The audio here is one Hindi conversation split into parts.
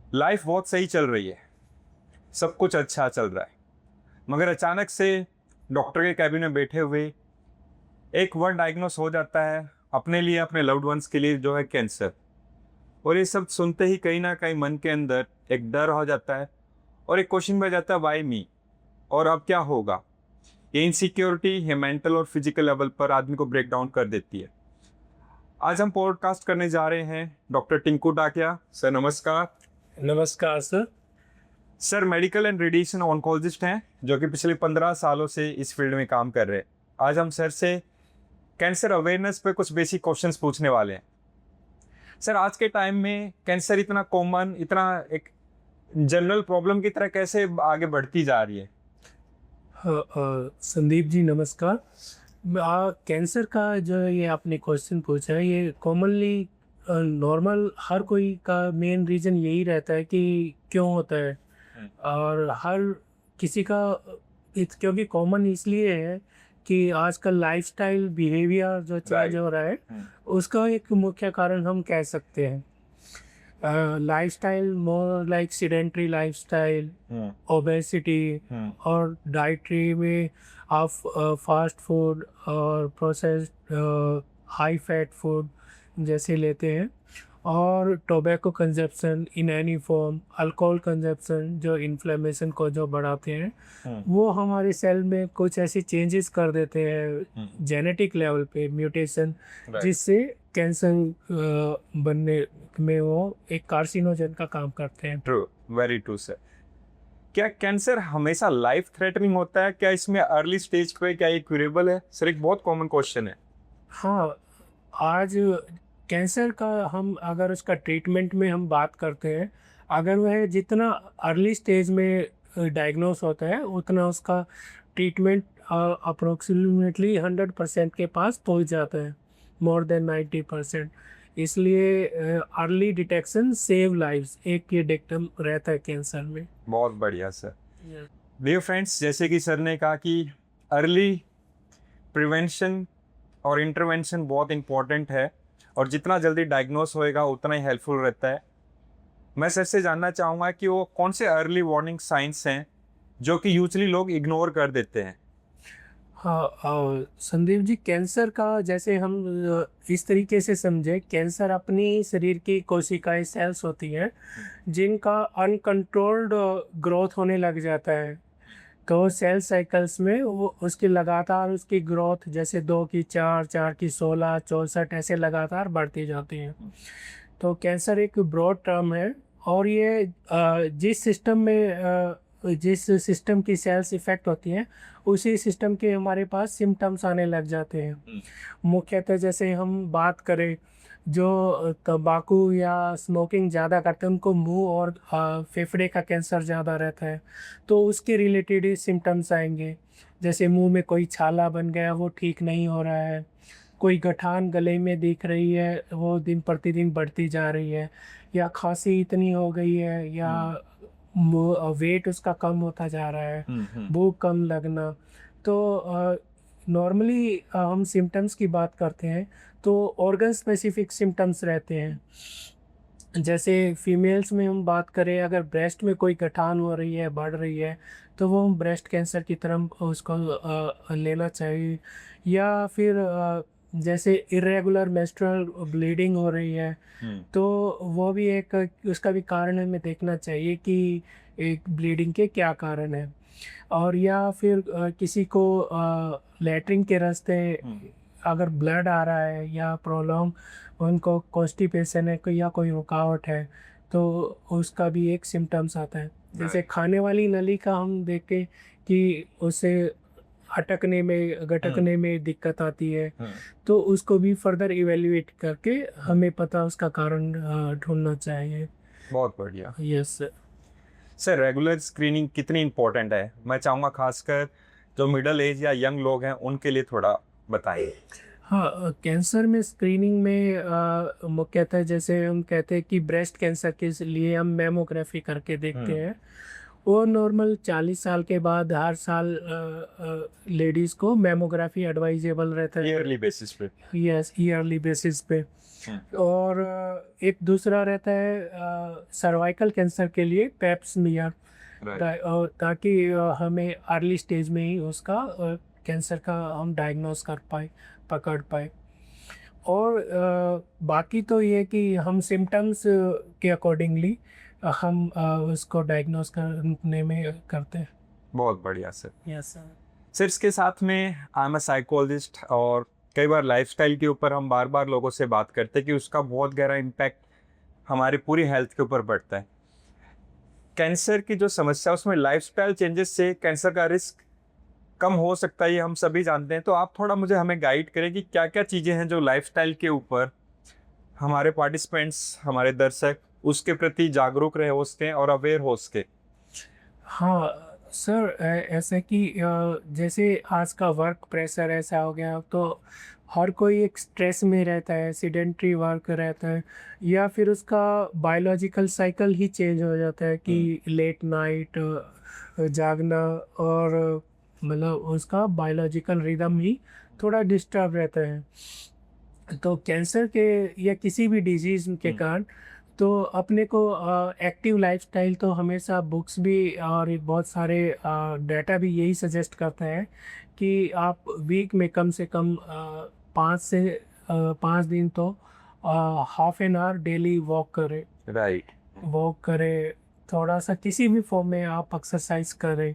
लाइफ बहुत सही चल रही है, सब कुछ अच्छा चल रहा है, मगर अचानक से डॉक्टर के कैबिन में बैठे हुए एक वर्ड डायग्नोस हो जाता है अपने लिए, अपने लव्ड वंस के लिए, जो है कैंसर। और ये सब सुनते ही कहीं ना कहीं मन के अंदर एक डर हो जाता है और एक क्वेश्चन बन जाता है, वाई मी, और अब क्या होगा। ये इनसिक्योरिटी ये मेंटल और फिजिकल लेवल पर आदमी को ब्रेक डाउन कर देती है। आज हम पॉडकास्ट करने जा रहे हैं डॉक्टर टिंकू टाकिया। सर नमस्कार। नमस्कार sir. Sir medical and radiation oncologist हैं जो कि पिछले 15 सालों से इस फील्ड में काम कर रहे हैं। आज हम सर से कैंसर अवेयरनेस पे कुछ बेसिक क्वेश्चंस पूछने वाले हैं। सर आज के टाइम में कैंसर इतना कॉमन, इतना एक जनरल प्रॉब्लम की तरह कैसे आगे बढ़ती जा रही है? संदीप जी नमस्कार। कैंसर का जो ये आपने क्वेश्चन पूछा है, ये कॉमनली नॉर्मल हर कोई का मेन रीज़न यही रहता है कि क्यों होता है। और हर किसी का क्योंकि कॉमन इसलिए है कि आजकल लाइफस्टाइल बिहेवियर जो चेंज हो रहा है, उसका एक मुख्य कारण हम कह सकते हैं। Lifestyle more like sedentary lifestyle, obesity, और डाइटरी में आप फास्ट फूड और प्रोसेस्ड हाई फैट फूड जैसे लेते हैं, और tobacco consumption in any form, alcohol consumption जो इन्फ्लेमेशन को जो बढ़ाते हैं, वो हमारे सेल में कुछ ऐसे चेंजेस कर देते हैं जेनेटिक लेवल पे, म्यूटेशन, जिससे कैंसर बनने में वो एक कार्सिनोजन का काम करते हैं। True, very true sir. क्या कैंसर हमेशा लाइफ थ्रेटनिंग होता है? क्या इसमें अर्ली स्टेज पे क्या ये क्यूरेबल है? सर एक बहुत कॉमन क्वेश्चन है। हाँ, आज कैंसर का हम अगर उसका ट्रीटमेंट में हम बात करते हैं, अगर वह जितना अर्ली स्टेज में डायग्नोस होता है, उतना उसका ट्रीटमेंट अप्रोक्सीमेटली 100% के पास पहुंच जाता है, मोर देन 90%। इसलिए अर्ली डिटेक्शन सेव लाइव्स एक ये डिक्टम रहता है कैंसर में। बहुत बढ़िया सर। डियर फ्रेंड्स, जैसे कि सर ने कहा कि अर्ली प्रिवेंशन और इंटरवेंशन बहुत इंपॉर्टेंट है, और जितना जल्दी डायग्नोस होएगा उतना ही हेल्पफुल रहता है। मैं सर से जानना चाहूँगा कि वो कौन से अर्ली वार्निंग साइंस हैं जो कि यूजली लोग इग्नोर कर देते हैं। हाँ, संदीप जी, कैंसर का जैसे हम इस तरीके से समझे, कैंसर अपनी शरीर की कोशिकाएं, सेल्स होती हैं जिनका अनकंट्रोल्ड ग्रोथ होने लग जाता है। तो सेल साइकिल्स में वो उसकी लगातार उसकी ग्रोथ, जैसे 2 की 4, 4 की 16, 64 ऐसे लगातार बढ़ती जाती है। तो कैंसर एक ब्रॉड टर्म है, और ये जिस सिस्टम की सेल्स इफेक्ट होती हैं, उसी सिस्टम के हमारे पास सिम्टम्स आने लग जाते हैं। मुख्यतः जैसे हम बात करें, जो तंबाकू या स्मोकिंग ज़्यादा करते हैं, उनको मुंह और फेफड़े का कैंसर ज़्यादा रहता है, तो उसके रिलेटेड ही सिम्टम्स आएंगे। जैसे मुंह में कोई छाला बन गया, वो ठीक नहीं हो रहा है, कोई गठान गले में दिख रही है, वो दिन प्रतिदिन बढ़ती जा रही है, या खांसी इतनी हो गई है, या वेट उसका कम होता जा रहा है, भूख कम लगना। तो नॉर्मली हम सिम्टम्स की बात करते हैं तो ऑर्गन स्पेसिफिक सिम्टम्स रहते हैं। जैसे फीमेल्स में हम बात करें, अगर ब्रेस्ट में कोई गठान हो रही है, बढ़ रही है, तो वो हम ब्रेस्ट कैंसर की तरफ उसको लेना चाहिए। या फिर जैसे इरेगुलर मेंस्ट्रुअल ब्लीडिंग हो रही है, तो वो भी एक उसका भी कारण हमें देखना चाहिए कि एक ब्लीडिंग के क्या कारण है। और या फिर किसी को लैट्रिन के रास्ते अगर ब्लड आ रहा है, या प्रोलॉन्ग उनको कॉन्स्टिपेशन है या कोई रुकावट है, तो उसका भी एक सिम्टम्स आता है। जैसे खाने वाली नली का हम देखें कि उसे अटकने में, गटकने में दिक्कत आती है, तो उसको भी फर्दर इवेल्युएट करके हमें पता उसका कारण ढूंढना चाहिए। बहुत बढ़िया। Yes sir. Sir regular screening कितनी इंपॉर्टेंट है? मैं चाहूँगा खासकर जो मिडिल एज या यंग लोग हैं उनके लिए थोड़ा बताइए। हाँ, कैंसर में स्क्रीनिंग में मुख्यतः जैसे हम कहते हैं कि ब्रेस्ट कैंसर के लिए हम मेमोग्राफी करके देखते हैं। वो नॉर्मल 40 साल के बाद हर साल लेडीज़ को मेमोग्राफी एडवाइजेबल रहता है। ईयरली बेसिस पे? यस, ईयरली बेसिस पे। और एक दूसरा रहता है सर्वाइकल कैंसर के लिए पेप स्मीयर, ताकि हमें अर्ली स्टेज में ही उसका कैंसर का हम डायग्नोस कर पाए, पकड़ पाए। और बाकी तो ये कि हम सिम्टम्स के अकॉर्डिंगली हम उसको डायग्नोस करने में करते हैं। बहुत बढ़िया सर। Yes sir. सर इसके साथ में आई एम अ साइकोलॉजिस्ट, और कई बार लाइफस्टाइल के ऊपर हम बार बार लोगों से बात करते हैं कि उसका बहुत गहरा इम्पैक्ट हमारी पूरी हेल्थ के ऊपर पड़ता है। कैंसर की जो समस्या उसमें लाइफस्टाइल चेंजेस से कैंसर का रिस्क कम हो सकता है, ये हम सभी जानते हैं। तो आप थोड़ा मुझे हमें गाइड करें कि क्या क्या चीज़ें हैं जो लाइफस्टाइल के ऊपर हमारे पार्टिसिपेंट्स, हमारे दर्शक उसके प्रति जागरूक रहे हो सकें और अवेयर हो सके। हाँ सर, ऐसे कि जैसे आज का वर्क प्रेशर ऐसा हो गया, तो हर कोई एक स्ट्रेस में रहता है, सीडेंट्री वर्क रहता है, या फिर उसका बायोलॉजिकल साइकिल ही चेंज हो जाता है कि लेट नाइट जागना, और मतलब उसका बायोलॉजिकल रिदम ही थोड़ा डिस्टर्ब रहता है। तो कैंसर के या किसी भी डिजीज़ के कारण तो अपने को एक्टिव लाइफस्टाइल तो हमेशा बुक्स भी और बहुत सारे डाटा भी यही सजेस्ट करते हैं कि आप वीक में कम से कम 5 दिन तो half an hour daily walk करें। राइट। वॉक करें, थोड़ा सा किसी भी फॉर्म में आप एक्सरसाइज करें,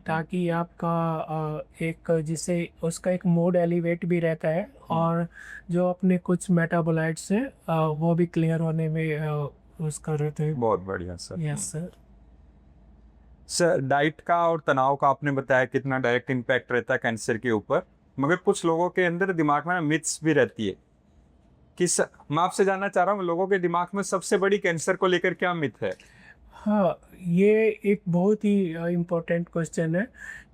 ताकि आपका एक जिससे उसका एक मूड एलिवेट भी रहता है, और जो अपने कुछ मेटाबोलाइट्स हैं वो भी क्लियर होने में उसका रहते हैं। बहुत बढ़िया sir. Yes sir. Sir diet का और तनाव का आपने बताया कितना डायरेक्ट इम्पैक्ट रहता है कैंसर के ऊपर, मगर कुछ लोगों के अंदर दिमाग में मिथ्स भी रहती है कि मैं आपसे जानना चाह रहा हूँ लोगों के दिमाग में सबसे बड़ी कैंसर को लेकर क्या मिथ है। हाँ, ये एक बहुत ही इम्पोर्टेंट क्वेश्चन है,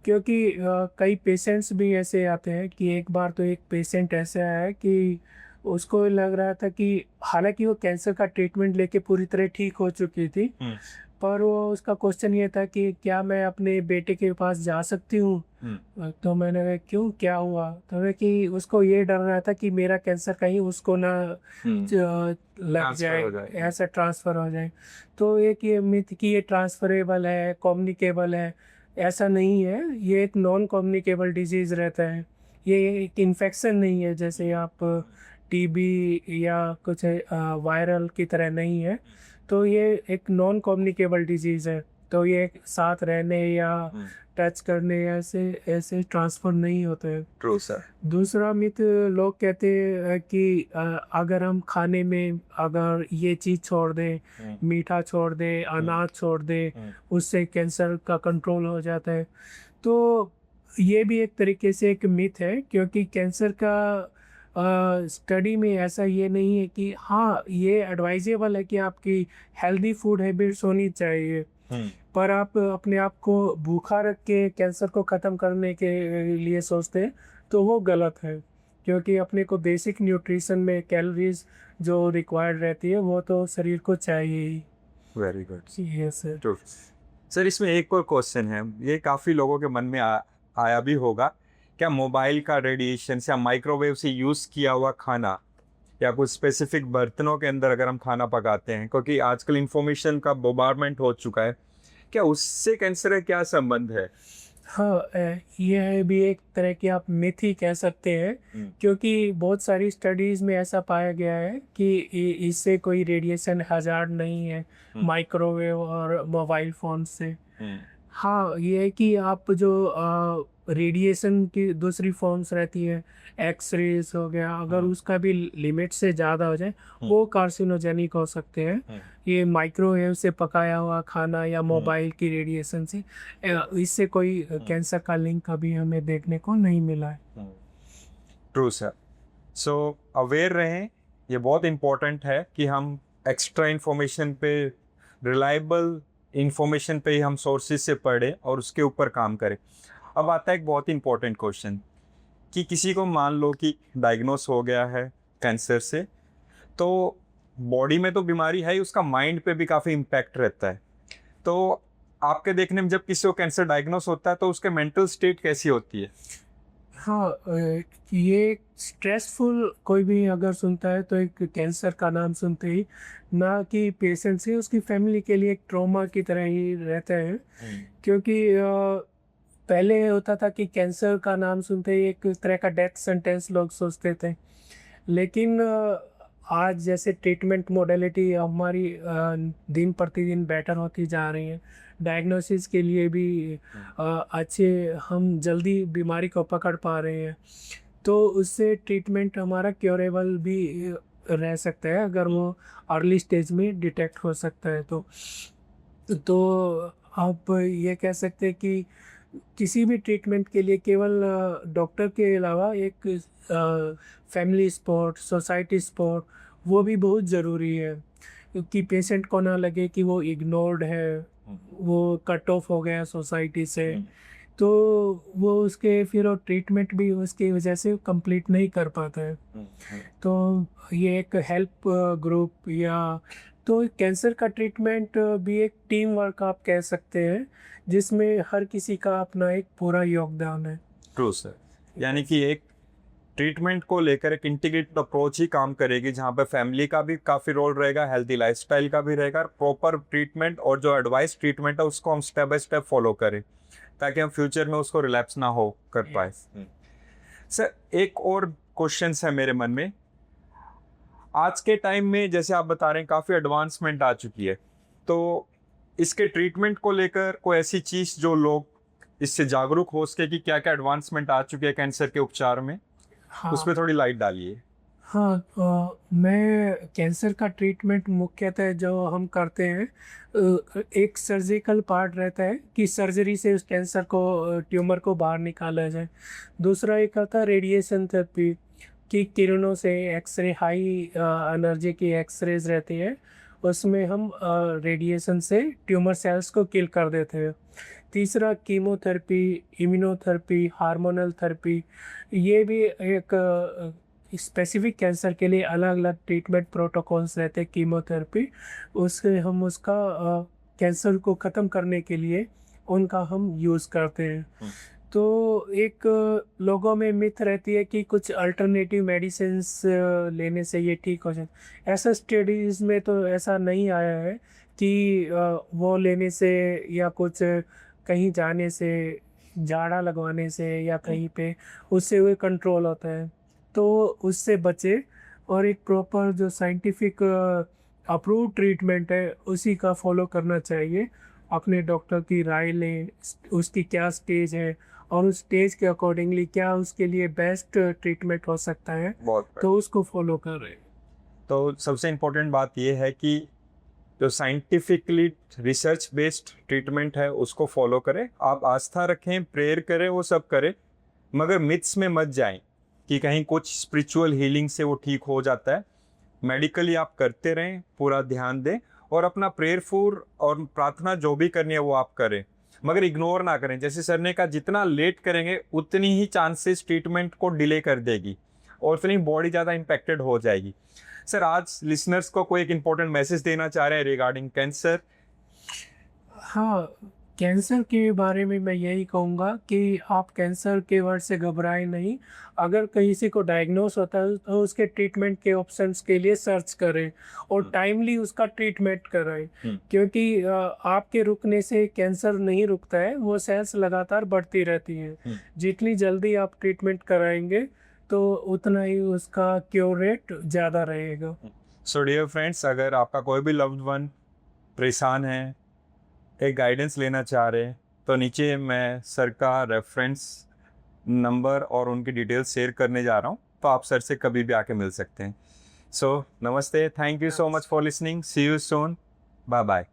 क्योंकि कई पेशेंट्स भी ऐसे आते हैं कि एक बार तो एक पेशेंट ऐसा है कि उसको लग रहा था कि हालांकि वो कैंसर का ट्रीटमेंट लेके पूरी तरह ठीक हो चुकी थी, पर वो उसका क्वेश्चन ये था कि क्या मैं अपने बेटे के पास जा सकती हूँ। तो मैंने कहा क्यों, क्या हुआ? तो मैं कि उसको ये डर रहा था कि मेरा कैंसर कहीं उसको ना लग जाए, ऐसा ट्रांसफ़र हो जाए। तो एक ये मिथ कि ये ट्रांसफरेबल है, कम्युनिकेबल है, ऐसा नहीं है। ये एक नॉन कम्युनिकेबल डिजीज़ रहता है, ये एक इन्फेक्शन नहीं है जैसे आप टीबी या कुछ वायरल की तरह नहीं है। तो ये एक नॉन कम्युनिकेबल डिजीज़ है, तो ये साथ रहने या टच करने ऐसे ऐसे ट्रांसफ़र नहीं होते हैं। True sir. दूसरा मिथ, लोग कहते हैं कि अगर हम खाने में अगर ये चीज़ छोड़ दें, मीठा छोड़ दें, अनाज छोड़ दें, उससे कैंसर का कंट्रोल हो जाता है। तो ये भी एक तरीके से एक मिथ है, क्योंकि कैंसर का स्टडी में ऐसा ये नहीं है कि हाँ ये एडवाइजेबल है कि आपकी हेल्दी फूड हैबिट्स होनी चाहिए, पर आप अपने आप को भूखा रख के कैंसर को ख़त्म करने के लिए सोचते हैं तो वो गलत है, क्योंकि अपने को बेसिक न्यूट्रिशन में कैलोरीज जो रिक्वायर्ड रहती है वो तो शरीर को चाहिए ही। Very good. Yes sir. True sir. इसमें एक और क्वेश्चन है, ये काफ़ी लोगों के मन में आया भी होगा, क्या मोबाइल का रेडिएशन या माइक्रोवेव से यूज़ किया हुआ खाना या कुछ स्पेसिफिक बर्तनों के अंदर अगर हम खाना पकाते हैं, क्योंकि आजकल इंफॉर्मेशन का बोmbardment हो चुका है, क्या उससे कैंसर का क्या संबंध है? हाँ, यह भी एक तरह की आप मिथ ही कह सकते हैं, क्योंकि बहुत सारी स्टडीज़ में ऐसा पाया गया है कि इससे कोई रेडिएशन हज़ार्ड नहीं है माइक्रोवेव और मोबाइल फ़ोन से। हाँ, ये है कि आप जो रेडिएशन की दूसरी फॉर्म्स रहती है, एक्सरेज हो गया, अगर उसका भी लिमिट से ज़्यादा हो जाए वो कार्सिनोजेनिक हो सकते हैं। ये माइक्रोवेव से पकाया हुआ खाना या मोबाइल की रेडिएशन से इससे कोई कैंसर का लिंक अभी हमें देखने को नहीं मिला है। True sir. सो अवेयर रहें, ये बहुत इम्पोर्टेंट है कि हम एक्स्ट्रा इन्फॉर्मेशन पे, रिलायबल इन्फॉर्मेशन पे ही हम सोर्सेज से पढ़ें और उसके ऊपर काम करें। अब आता है एक बहुत इंपॉर्टेंट क्वेश्चन कि किसी को मान लो कि डायग्नोस हो गया है कैंसर से, तो बॉडी में तो बीमारी है ही, उसका माइंड पे भी काफ़ी इम्पैक्ट रहता है। तो आपके देखने में जब किसी को कैंसर डायग्नोस होता है तो उसके मेंटल स्टेट कैसी होती है? हाँ, ये स्ट्रेसफुल कोई भी अगर सुनता है तो एक कैंसर का नाम सुनते ही ना कि पेशेंट से उसकी फैमिली के लिए एक ट्रॉमा की तरह ही रहता है। क्योंकि पहले होता था कि कैंसर का नाम सुनते ही एक तरह का डेथ सेंटेंस लोग सोचते थे, लेकिन आज जैसे ट्रीटमेंट मोडेलिटी हमारी दिन प्रतिदिन बेटर होती जा रही है, डायग्नोसिस के लिए भी अच्छे हम जल्दी बीमारी को पकड़ पा रहे हैं, तो उससे ट्रीटमेंट हमारा क्योरेबल भी रह सकता है अगर वो अर्ली स्टेज में डिटेक्ट हो सकता है। तो आप ये कह सकते हैं कि किसी भी ट्रीटमेंट के लिए केवल डॉक्टर के अलावा एक फैमिली सपोर्ट, सोसाइटी सपोर्ट वो भी बहुत ज़रूरी है, क्योंकि पेशेंट को ना लगे कि वो इग्नोर्ड है, वो कट ऑफ हो गया सोसाइटी से, तो वो उसके फिर वो ट्रीटमेंट भी उसकी वजह से कंप्लीट नहीं कर पाता है। तो ये एक हेल्प ग्रुप या तो कैंसर का ट्रीटमेंट भी एक टीम वर्क आप कह सकते हैं, जिसमें हर किसी का अपना एक पूरा योगदान है। ट्रू सर, यानी कि एक ट्रीटमेंट को लेकर एक इंटीग्रेटेड अप्रोच ही काम करेगी, जहाँ पे फैमिली का भी काफ़ी रोल रहेगा, हेल्दी लाइफस्टाइल का भी रहेगा, प्रॉपर ट्रीटमेंट और जो एडवाइस ट्रीटमेंट है उसको हम स्टेप बाय स्टेप फॉलो करें ताकि हम फ्यूचर में उसको रिलैप्स ना हो कर पाए। सर एक और क्वेश्चन है मेरे मन में, आज के टाइम में जैसे आप बता रहे हैं काफ़ी एडवांसमेंट आ चुकी है, तो इसके ट्रीटमेंट को लेकर कोई ऐसी चीज़ जो लोग इससे जागरूक हो सके कि क्या क्या एडवांसमेंट आ चुकी है कैंसर के उपचार में, हाँ उस पर थोड़ी लाइट डालिए। हाँ, मैं कैंसर का ट्रीटमेंट मुख्यतः जो हम करते हैं, एक सर्जिकल पार्ट रहता है कि सर्जरी से उस कैंसर को ट्यूमर को बाहर निकाला जाए। दूसरा एक आता है रेडिएशन थेरेपी की किरणों से, एक्सरे हाई एनर्जी की एक्सरेज रहती है, उसमें हम रेडिएशन से ट्यूमर सेल्स को किल कर देते हैं। तीसरा कीमोथेरेपी, इम्यूनोथेरेपी, हार्मोनल थेरेपी, ये भी एक स्पेसिफिक कैंसर के लिए अलग अलग ट्रीटमेंट प्रोटोकॉल्स रहते हैं। कीमोथेरेपी उससे हम उसका कैंसर को ख़त्म करने के लिए उनका हम यूज़ करते हैं। तो एक लोगों में मिथ रहती है कि कुछ अल्टरनेटिव मेडिसिन्स लेने से ये ठीक हो जाए। ऐसा स्टडीज़ में तो ऐसा नहीं आया है कि वो लेने से या कुछ कहीं जाने से, झाड़ा लगवाने से या कहीं पे उससे वो कंट्रोल होता है, तो उससे बचे और एक प्रॉपर जो साइंटिफिक अप्रूव ट्रीटमेंट है उसी का फॉलो करना चाहिए। अपने डॉक्टर की राय लें, उसकी क्या स्टेज है और उस स्टेज के अकॉर्डिंगली क्या उसके लिए बेस्ट ट्रीटमेंट हो सकता है, तो उसको फॉलो करें। तो सबसे इम्पोर्टेंट बात यह है कि जो साइंटिफिकली रिसर्च बेस्ड ट्रीटमेंट है उसको फॉलो करें, आप आस्था रखें, प्रेयर करें, वो सब करें, मगर मिथ्स में मत जाएं कि कहीं कुछ स्पिरिचुअल हीलिंग से वो ठीक हो जाता है। मेडिकली आप करते रहें, पूरा ध्यान दें और अपना प्रेयरफुल और प्रार्थना जो भी करनी है वो आप करें, मगर इग्नोर ना करें। जैसे सर ने कहा जितना लेट करेंगे उतनी ही चांसेस ट्रीटमेंट को डिले कर देगी और उतनी बॉडी ज़्यादा इम्पेक्टेड हो जाएगी। सर आज लिसनर्स को कोई एक इम्पोर्टेंट मैसेज देना चाह रहे हैं रिगार्डिंग कैंसर? हाँ, कैंसर के बारे में मैं यही कहूँगा कि आप कैंसर के वर्ड से घबराएं नहीं। अगर किसी को डायग्नोस होता है तो उसके ट्रीटमेंट के ऑप्शंस के लिए सर्च करें और टाइमली उसका ट्रीटमेंट कराएं, क्योंकि आपके रुकने से कैंसर नहीं रुकता है, वो सेल्स लगातार बढ़ती रहती हैं। जितनी जल्दी आप ट्रीटमेंट कराएंगे तो उतना ही उसका क्योर रेट ज़्यादा रहेगा। सो डियर फ्रेंड्स, अगर आपका कोई भी लव्ड वन परेशान है, एक गाइडेंस लेना चाह रहे हैं, तो नीचे मैं सर का रेफरेंस नंबर और उनकी डिटेल्स शेयर करने जा रहा हूँ, तो आप सर से कभी भी आके मिल सकते हैं। सो नमस्ते, thank you so much for listening, see you soon, bye bye.